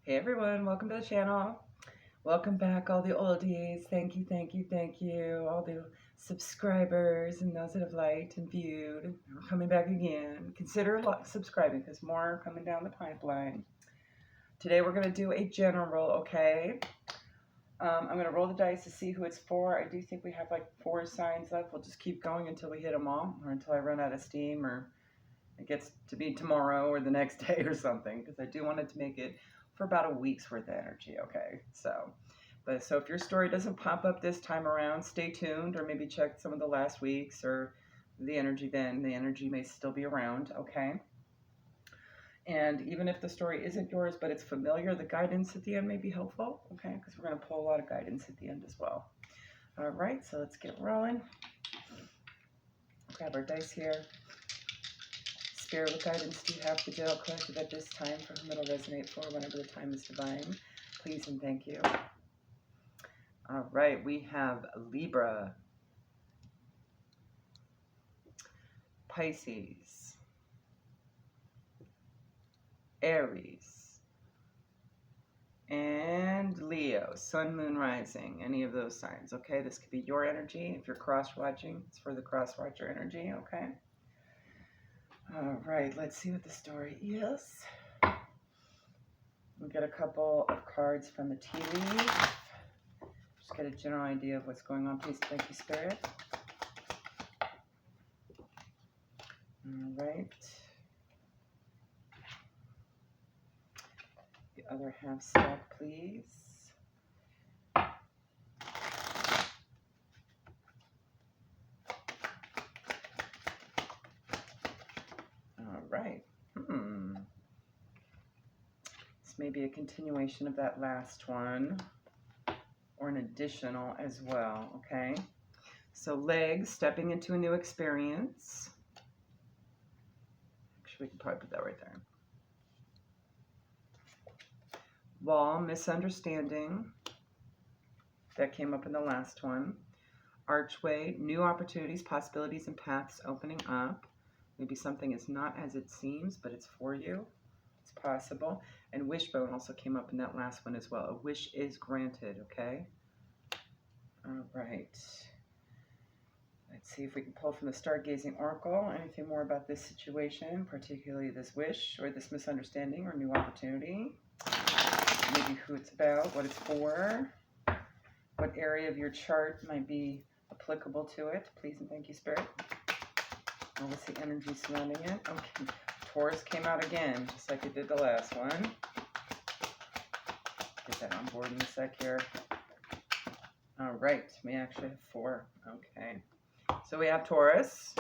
Hey everyone, welcome to the channel. Welcome back, all the oldies. Thank you, thank you, thank you. All the subscribers and those that have liked and viewed. We're coming back again. Consider subscribing because more are coming down the pipeline. Today we're going to do a general, okay? I'm going to roll the dice to see who it's for. I do think we have like 4 signs left. We'll just keep going until we hit them all or until I run out of steam or it gets to be tomorrow or the next day or something because I do want it to make it for about a week's worth of energy, okay? So if your story doesn't pop up this time around, stay tuned or maybe check some of the last weeks or the energy then. The energy may still be around, okay? And even if the story isn't yours but it's familiar, the guidance at the end may be helpful, okay? Because we're going to pull a lot of guidance at the end as well. All right, so let's get rolling. Grab our dice here. Spirit, what guidance do you have for the general collective at this time for whom it'll resonate for whenever the time is divine? Please and thank you. All right, we have Libra, Pisces, Aries, and Leo, Sun, Moon, Rising, any of those signs, okay? This could be your energy. If you're cross-watching, it's for the cross-watcher energy, okay? All right, let's see what the story is. We'll get a couple of cards from the tea leaf. Just get a general idea of what's going on. Please, thank you, Spirit. All right. The other half stack, please. All right. This may be a continuation of that last one or an additional as well, okay? So legs, stepping into a new experience. Actually, we can probably put that right there. Wall, misunderstanding. That came up in the last one. Archway, new opportunities, possibilities, and paths opening up. Maybe something is not as it seems, but it's for you. It's possible. And wishbone also came up in that last one as well. A wish is granted, okay? All right. Let's see if we can pull from the Stargazing Oracle anything more about this situation, particularly this wish or this misunderstanding or new opportunity. Maybe who it's about, what it's for, what area of your chart might be applicable to it. Please and thank you, Spirit. Oh, what's the energy surrounding it? Okay, Taurus came out again, just like it did the last one. Get that on board in a sec here. All right, we actually have 4. Okay, so we have Taurus.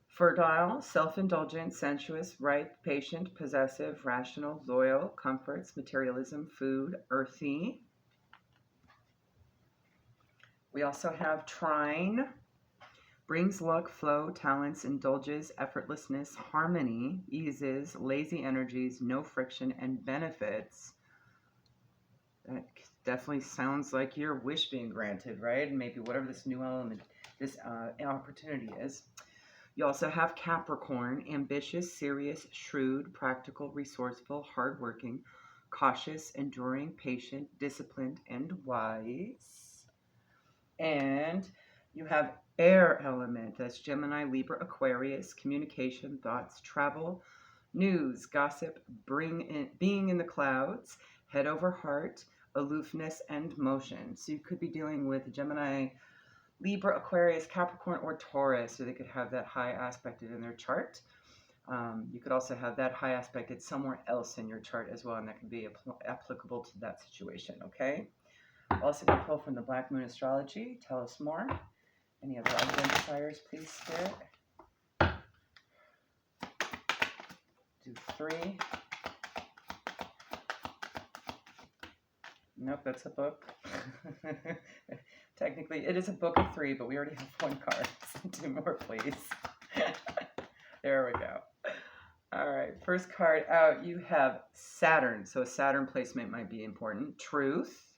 Fertile, self-indulgent, sensuous, ripe, patient, possessive, rational, loyal, comforts, materialism, food, earthy. We also have Trine. Brings luck, flow, talents, indulges, effortlessness, harmony, eases, lazy energies, no friction, and benefits. That definitely sounds like your wish being granted, right? And maybe whatever this new element, this opportunity is. You also have Capricorn, ambitious, serious, shrewd, practical, resourceful, hardworking, cautious, enduring, patient, disciplined, and wise. And you have air element. That's Gemini, Libra, Aquarius, communication, thoughts, travel, news, gossip, being in the clouds, head over heart, aloofness, and motion. So you could be dealing with Gemini, Libra, Aquarius, Capricorn, or Taurus, so they could have that high aspected in their chart. You could also have that high aspected somewhere else in your chart as well, and that can be applicable to that situation, okay? Also going to pull from the Black Moon Astrology. Tell us more. Any other identifiers, please, Spirit? Do 3. Nope, that's a book. Technically, it is a book of 3, but we already have 1 card. So 2 more, please. There we go. All right, first card out, you have Saturn. So a Saturn placement might be important. Truth.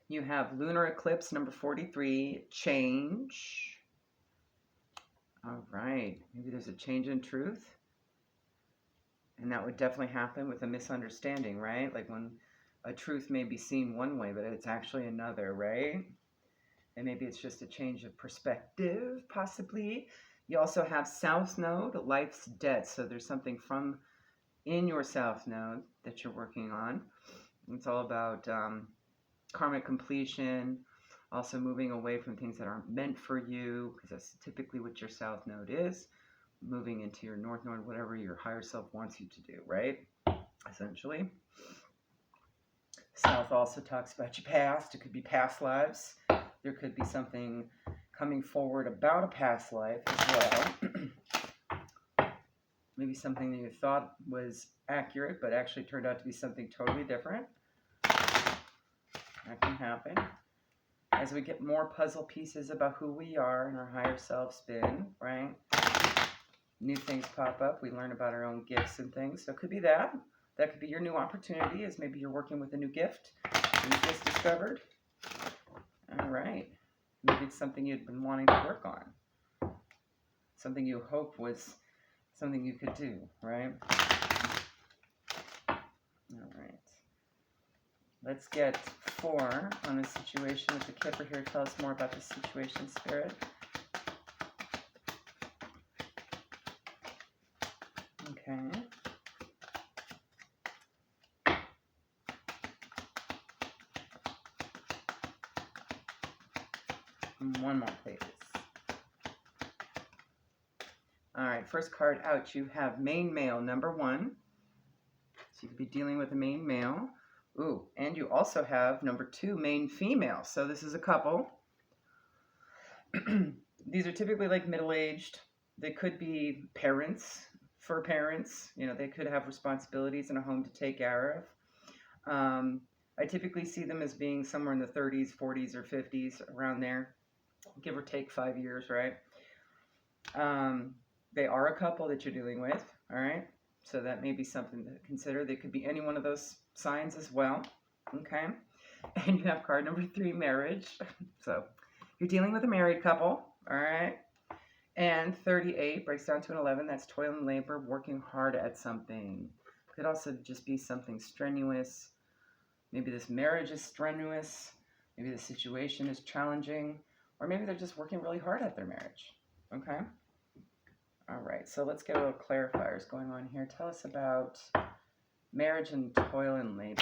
You have lunar eclipse number 43, change. All right, maybe there's a change in truth. And that would definitely happen with a misunderstanding, right? Like when a truth may be seen one way, but it's actually another, right? And maybe it's just a change of perspective, possibly. You also have South Node, life's debt. So there's something from in your South Node that you're working on. It's all about karmic completion, also moving away from things that aren't meant for you, because that's typically what your South Node is. Moving into your North Node, whatever your higher self wants you to do, right? Essentially. South also talks about your past. It could be past lives. There could be something coming forward about a past life as well. Maybe something that you thought was accurate, but actually turned out to be something totally different. That can happen. As we get more puzzle pieces about who we are and our higher self spin, right? New things pop up. We learn about our own gifts and things. So it could be that. That could be your new opportunity, as maybe you're working with a new gift you just discovered. All right. Maybe it's something you'd been wanting to work on. Something you hope was something you could do, right? All right. Let's get 4 on the situation with the Kipper here. Tell us more about the situation, Spirit. Okay. And 1 more, please. All right, first card out, you have main male, number 1. So you could be dealing with a main male. Ooh, and you also have number 2, main female. So this is a couple. These are typically like middle-aged. They could be parents for parents. You know, they could have responsibilities in a home to take care of. I typically see them as being somewhere in the 30s, 40s, or 50s, around there, give or take 5 years, right? They are a couple that you're dealing with, all right? So that may be something to consider. They could be any one of those signs as well, okay? And you have card number 3, marriage. So you're dealing with a married couple, all right? And 38 breaks down to an 11. That's toil and labor, working hard at something. Could also just be something strenuous. Maybe this marriage is strenuous. Maybe the situation is challenging. Or maybe they're just working really hard at their marriage, okay? All right, so let's get a little clarifiers going on here. Tell us about marriage and toil and labor.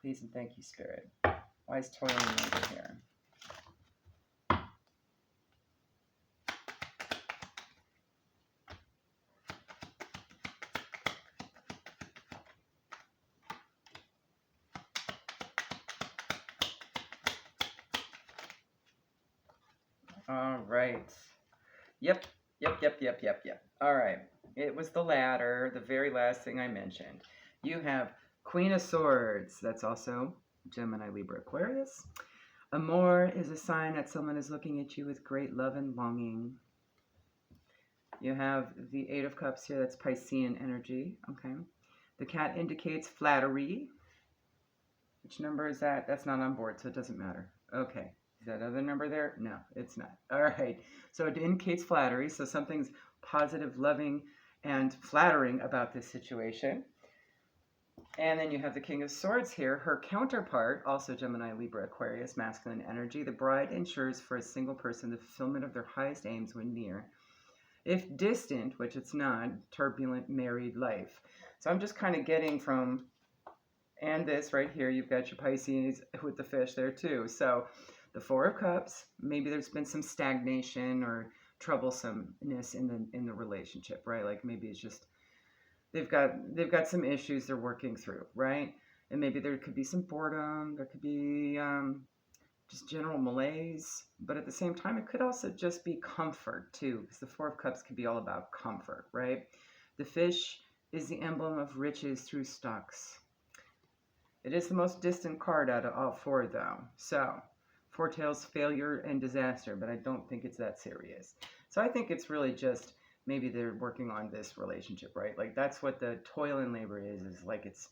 Please and thank you, Spirit. Why is toil and labor here? All right. Yep. All right. It was the latter, the very last thing I mentioned. You have Queen of Swords. That's also Gemini, Libra, Aquarius. Amor is a sign that someone is looking at you with great love and longing. You have the 8 of Cups here. That's Piscean energy. Okay. The cat indicates flattery. Which number is that? That's not on board, so it doesn't matter. Okay. Is that other number there? No, it's not. All right. So it indicates flattery. So something's positive, loving, and flattering about this situation. And then you have the King of Swords here. Her counterpart, also Gemini, Libra, Aquarius, masculine energy. The bride ensures for a single person the fulfillment of their highest aims when near. If distant, which it's not, turbulent married life. So I'm just kind of getting from, and this right here, you've got your Pisces with the fish there too. So the 4 of Cups, maybe there's been some stagnation or troublesomeness in the relationship, right? Like maybe it's just they've got some issues they're working through, right? And maybe there could be some boredom, there could be just general malaise, but at the same time, it could also just be comfort too, because the 4 of Cups could be all about comfort, right? The fish is the emblem of riches through stocks. It is the most distant card out of all 4, though. So foretells failure and disaster, but I don't think it's that serious. So I think it's really just maybe they're working on this relationship, right? Like that's what the toil and labor is like it's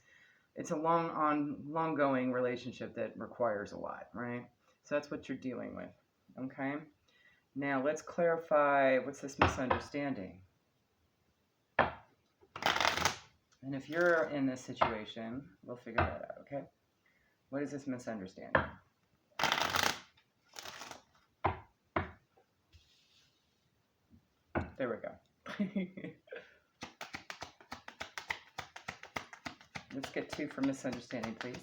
a long going relationship that requires a lot, right? So that's what you're dealing with, okay? Now let's clarify, what's this misunderstanding? And if you're in this situation, we'll figure that out, okay? What is this misunderstanding? There we go. Let's get 2 for misunderstanding, please.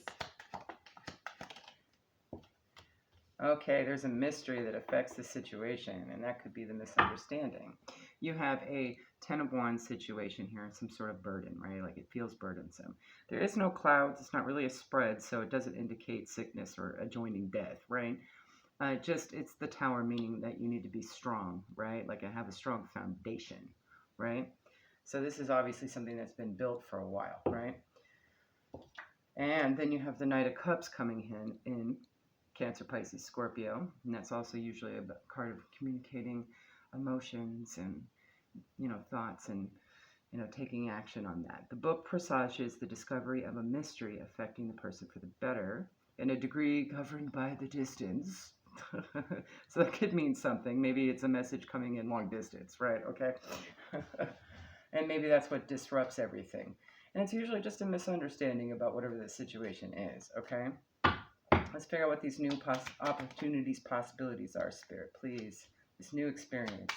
Okay, there's a mystery that affects the situation, and that could be the misunderstanding. You have a 10 of Wands situation here, some sort of burden, right? Like it feels burdensome. There is no clouds. It's not really a spread, so it doesn't indicate sickness or adjoining death, right? It's the Tower, meaning that you need to be strong, right? Like I have a strong foundation, right? So this is obviously something that's been built for a while, right? And then you have the Knight of Cups coming in Cancer, Pisces, Scorpio, and that's also usually a card of communicating emotions and, thoughts and, taking action on that. The book presages the discovery of a mystery affecting the person for the better in a degree governed by the distance. So that could mean something. Maybe it's a message coming in long distance, right? Okay. And maybe that's what disrupts everything. And it's usually just a misunderstanding about whatever the situation is, okay? Let's figure out what these new opportunities, possibilities are, Spirit, please. This new experience.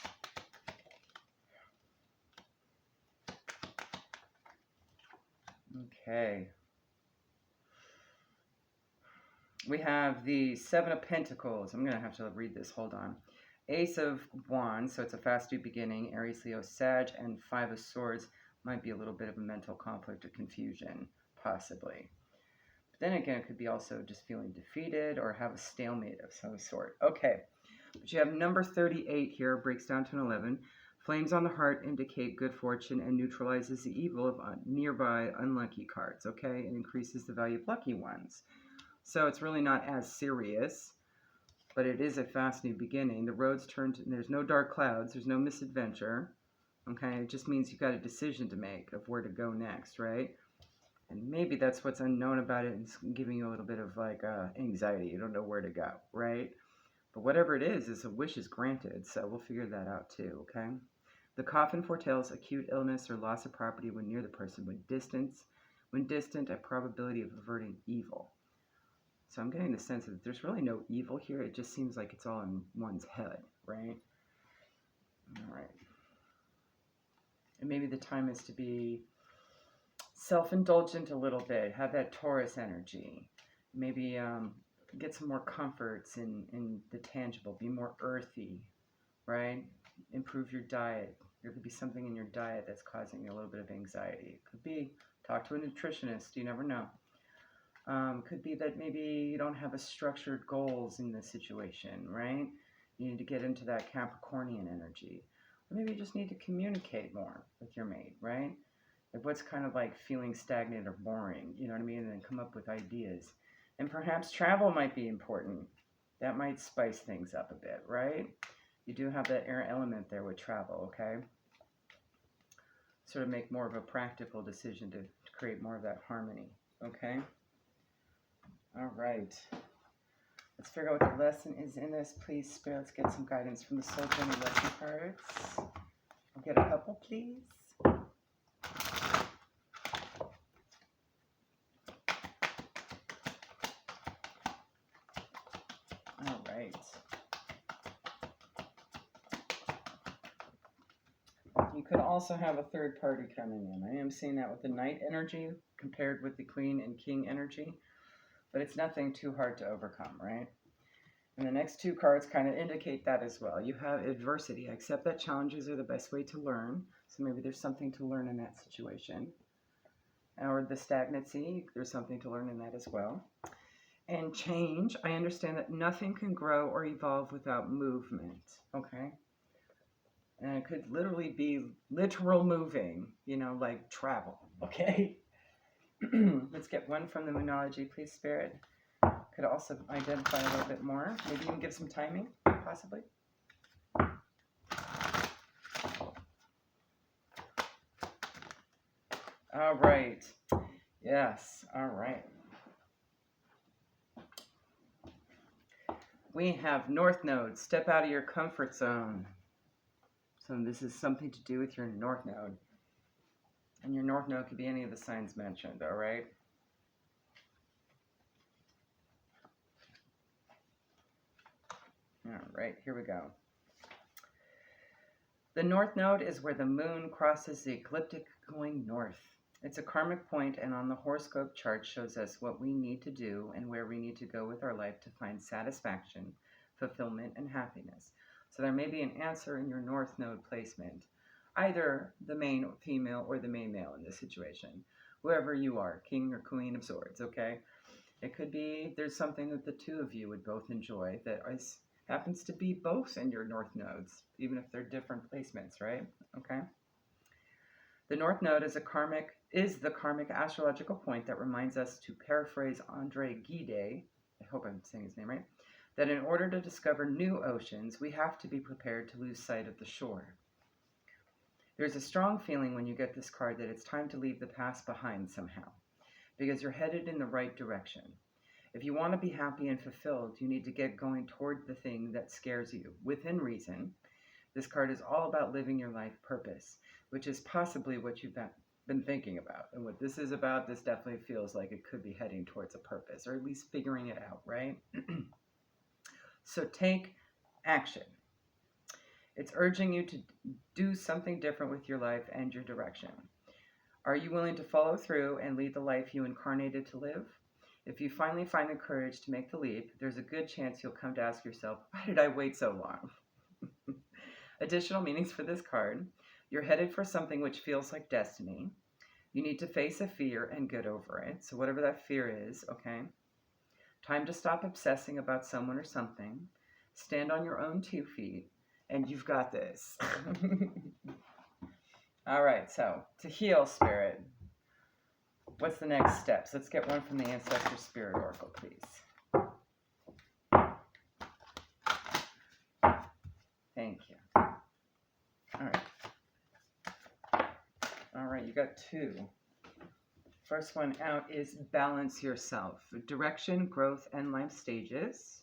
Okay. We have the 7 of Pentacles. I'm going to have to read this. Hold on. Ace of Wands, so it's a fast new beginning. Aries, Leo, Sag, and 5 of Swords might be a little bit of a mental conflict or confusion, possibly. But then again, it could be also just feeling defeated or have a stalemate of some sort. Okay, but you have number 38 here, breaks down to an 11. Flames on the heart indicate good fortune and neutralizes the evil of nearby unlucky cards, okay? And increases the value of lucky ones. So it's really not as serious, but it is a fast new beginning. The roads turn, there's no dark clouds, there's no misadventure, okay? It just means you've got a decision to make of where to go next, right? And maybe that's what's unknown about it and it's giving you a little bit of like anxiety. You don't know where to go, right? But whatever it is a wish is granted, so we'll figure that out too, okay? The coffin foretells acute illness or loss of property when near the person. When distant, a probability of averting evil. So I'm getting the sense that there's really no evil here. It just seems like it's all in one's head, right? All right. And maybe the time is to be self-indulgent a little bit. Have that Taurus energy. Maybe get some more comforts in the tangible. Be more earthy, right? Improve your diet. There could be something in your diet that's causing you a little bit of anxiety. It could be talk to a nutritionist. You never know. Could be that maybe you don't have a structured goals in the situation, right? You need to get into that Capricornian energy. Or maybe you just need to communicate more with your mate, right? Like what's kind of like feeling stagnant or boring, you know what I mean? And then come up with ideas. And perhaps travel might be important. That might spice things up a bit, right? You do have that air element there with travel, okay? Sort of make more of a practical decision to create more of that harmony, okay? All right. Let's figure out what the lesson is in this. Please, Spirit, let's get some guidance from the Soul Journey lesson cards. I'll get a couple, please. All right. You could also have a third party coming in. I am seeing that with the Knight energy compared with the Queen and King energy. But it's nothing too hard to overcome, right? And the next 2 cards kind of indicate that as well. You have adversity. Accept that challenges are the best way to learn. So maybe there's something to learn in that situation. Or the stagnancy, there's something to learn in that as well. And change, I understand that nothing can grow or evolve without movement, okay? And it could literally be literal moving, like travel, okay? Let's get 1 from the Moonology, please, Spirit. Could also identify a little bit more. Maybe even give some timing, possibly. All right. Yes. All right. We have North Node. Step out of your comfort zone. So this is something to do with your North Node. And your North Node could be any of the signs mentioned, all right? All right, here we go. The North Node is where the moon crosses the ecliptic going north. It's a karmic point, and on the horoscope chart shows us what we need to do and where we need to go with our life to find satisfaction, fulfillment, and happiness. So there may be an answer in your North Node placement, either the main female or the main male in this situation, whoever you are, king or queen of swords, okay? It could be there's something that the two of you would both enjoy that happens to be both in your North Nodes, even if they're different placements, right? Okay. The North Node is the karmic astrological point that reminds us, to paraphrase Andre Gide, I hope I'm saying his name right, that in order to discover new oceans, we have to be prepared to lose sight of the shore. There's a strong feeling when you get this card that it's time to leave the past behind somehow, because you're headed in the right direction. If you want to be happy and fulfilled, you need to get going toward the thing that scares you, within reason. This card is all about living your life purpose, which is possibly what you've been thinking about. And what this is about, this definitely feels like it could be heading towards a purpose, or at least figuring it out, right? So take action. It's urging you to do something different with your life and your direction. Are you willing to follow through and lead the life you incarnated to live? If you finally find the courage to make the leap, there's a good chance you'll come to ask yourself, why did I wait so long? Additional meanings for this card. You're headed for something which feels like destiny. You need to face a fear and get over it. So whatever that fear is, okay? Time to stop obsessing about someone or something. Stand on your own 2 feet, and you've got this. All right, so to heal, Spirit, what's the next steps? Let's get one from the Ancestor Spirit Oracle, please. Thank you. All right, you got 2. First one out is balance yourself. Direction, growth, and life stages.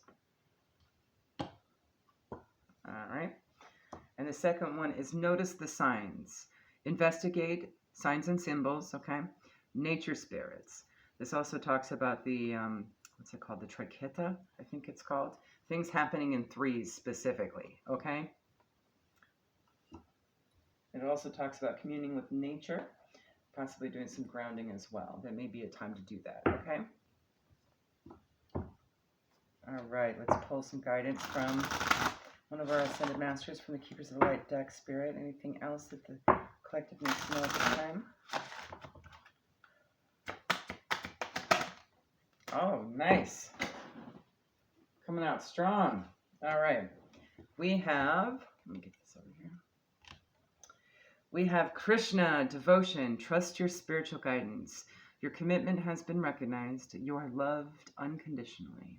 All right. And the second one is notice the signs. Investigate signs and symbols, okay? Nature spirits. This also talks about the, what's it called? The triqueta, I think it's called. Things happening in 3s specifically, okay? It also talks about communing with nature, possibly doing some grounding as well. There may be a time to do that, okay? All right, let's pull some guidance from one of our Ascended Masters from the Keepers of the Light deck, Spirit. Anything else that the collective needs to know at this time? Oh, nice. Coming out strong. All right. We have, let me get this over here. We have Krishna, devotion, trust your spiritual guidance. Your commitment has been recognized. You are loved unconditionally.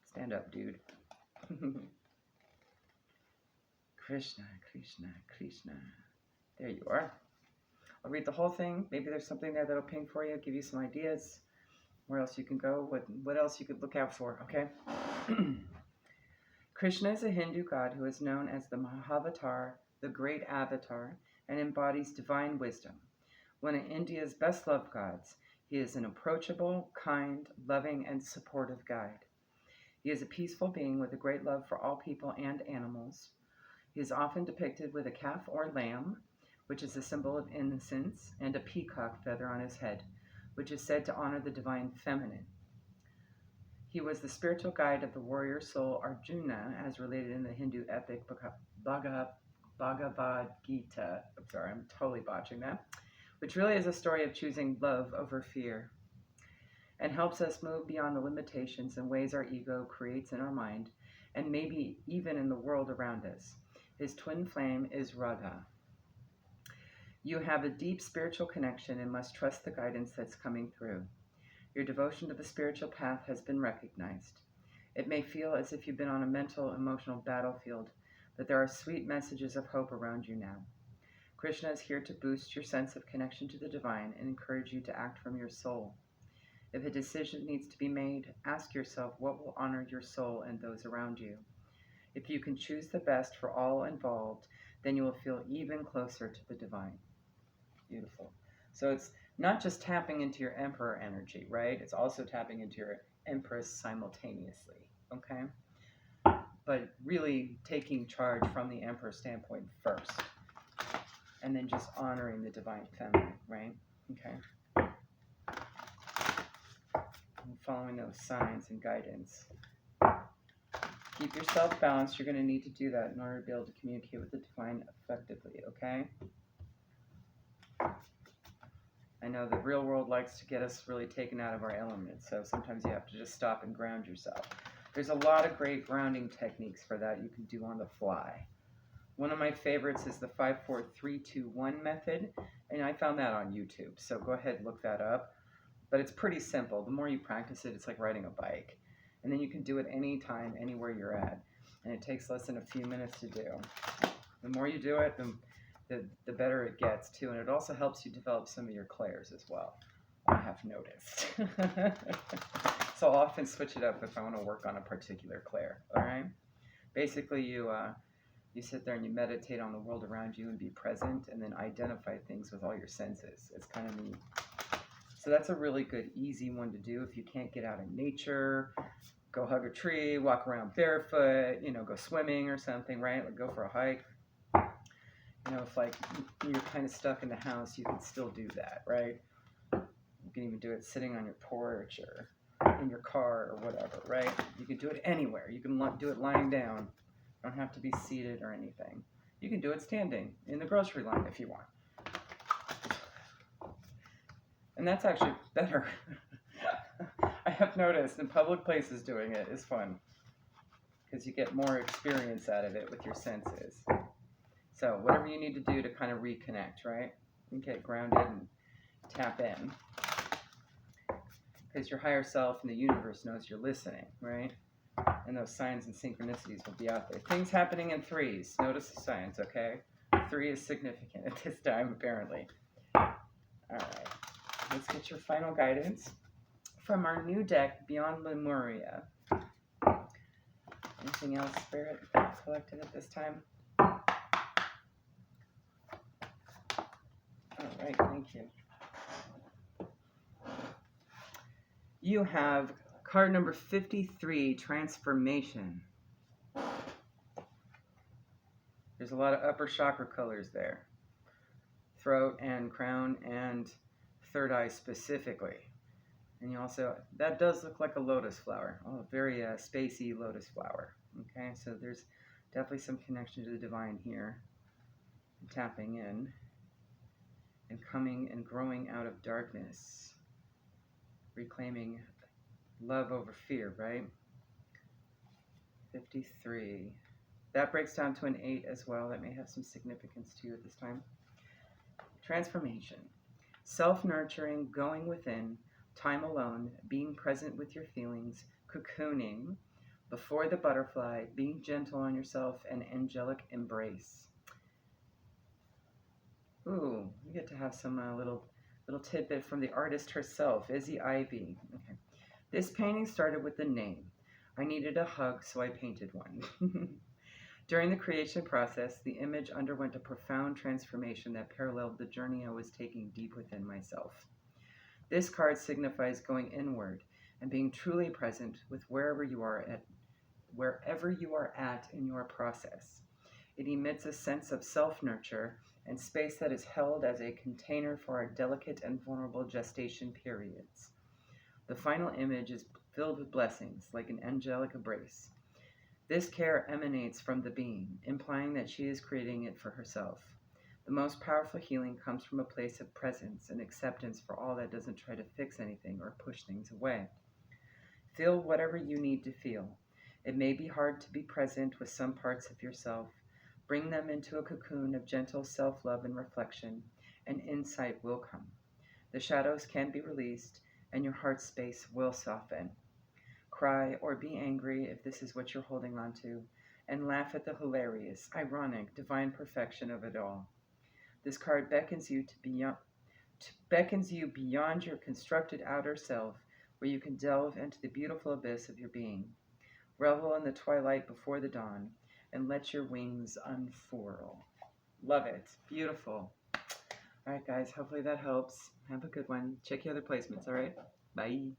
Stand up, dude. Krishna, Krishna, Krishna. There you are. I'll read the whole thing. Maybe there's something there that'll ping for you, give you some ideas, where else you can go, what else you could look out for, okay? Krishna is a Hindu god who is known as the Mahavatar, the great avatar, and embodies divine wisdom. One of India's best loved gods, he is an approachable, kind, loving, and supportive guide. He is a peaceful being with a great love for all people and animals. He is often depicted with a calf or lamb, which is a symbol of innocence, and a peacock feather on his head, which is said to honor the divine feminine. He was the spiritual guide of the warrior soul Arjuna, as related in the Hindu epic Bhagavad Gita. I'm sorry, I'm totally botching that. Which really is a story of choosing love over fear, and helps us move beyond the limitations and ways our ego creates in our mind, and maybe even in the world around us. His twin flame is Raga. You have a deep spiritual connection and must trust the guidance that's coming through. Your devotion to the spiritual path has been recognized. It may feel as if you've been on a mental, emotional battlefield, but there are sweet messages of hope around you now. Krishna is here to boost your sense of connection to the divine and encourage you to act from your soul. If a decision needs to be made, ask yourself what will honor your soul and those around you. If you can choose the best for all involved, then you will feel even closer to the divine. Beautiful. So it's not just tapping into your emperor energy, right? It's also tapping into your empress simultaneously, okay? But really taking charge from the emperor standpoint first, and then just honoring the divine feminine, right? Okay. And following those signs and guidance. Keep yourself balanced. You're going to need to do that in order to be able to communicate with the divine effectively, okay? I know the real world likes to get us really taken out of our element, so sometimes you have to just stop and ground yourself. There's a lot of great grounding techniques for that you can do on the fly. One of my favorites is the 5-4-3-2-1 method, and I found that on YouTube, so go ahead and look that up. But it's pretty simple. The more you practice it, it's like riding a bike. And then you can do it anytime, anywhere you're at. And it takes less than a few minutes to do. The more you do it, the better it gets, too. And it also helps you develop some of your clairs as well, I have noticed. So I'll often switch it up if I want to work on a particular clair, all right? Basically, you sit there and you meditate on the world around you and be present and then identify things with all your senses. It's kind of neat. So that's a really good, easy one to do if you can't get out in nature. Go hug a tree, walk around barefoot, go swimming or something, right? Like go for a hike. If like you're kind of stuck in the house, you can still do that, right? You can even do it sitting on your porch or in your car or whatever, right? You can do it anywhere. You can do it lying down. You don't have to be seated or anything. You can do it standing in the grocery line if you want. And that's actually better. I have noticed in public places doing it is fun because you get more experience out of it with your senses. So whatever you need to do to kind of reconnect, right? And get grounded and tap in. Because your higher self and the universe knows you're listening, right? And those signs and synchronicities will be out there. Things happening in threes. Notice the signs, okay? 3 is significant at this time, apparently. All right. Let's get your final guidance from our new deck, Beyond Lemuria. Anything else, Spirit, collected at this time? All right, thank you. You have card number 53, Transformation. There's a lot of upper chakra colors there. Throat and crown and third eye specifically. And you also, that does look like a lotus flower. Oh, a very spacey lotus flower. Okay, so there's definitely some connection to the divine here. Tapping in and coming and growing out of darkness. Reclaiming love over fear, right? 53. That breaks down to an 8 as well. That may have some significance to you at this time. Transformation. Self-nurturing, going within, time alone, being present with your feelings, cocooning, before the butterfly, being gentle on yourself, and angelic embrace. Ooh, you get to have some little tidbit from the artist herself, Izzy Ivy. Okay. This painting started with the name. I needed a hug, so I painted one. During the creation process, the image underwent a profound transformation that paralleled the journey I was taking deep within myself. This card signifies going inward and being truly present with wherever you are at in your process. It emits a sense of self-nurture and space that is held as a container for our delicate and vulnerable gestation periods. The final image is filled with blessings, like an angelic embrace. This care emanates from the being, implying that she is creating it for herself. The most powerful healing comes from a place of presence and acceptance for all that doesn't try to fix anything or push things away. Feel whatever you need to feel. It may be hard to be present with some parts of yourself. Bring them into a cocoon of gentle self-love and reflection, and insight will come. The shadows can be released, and your heart space will soften. Cry or be angry if this is what you're holding on to, and laugh at the hilarious, ironic, divine perfection of it all. This card beckons you beyond your constructed outer self where you can delve into the beautiful abyss of your being. Revel in the twilight before the dawn, and let your wings unfurl. Love it. Beautiful. All right, guys. Hopefully that helps. Have a good one. Check your other placements. All right. Bye.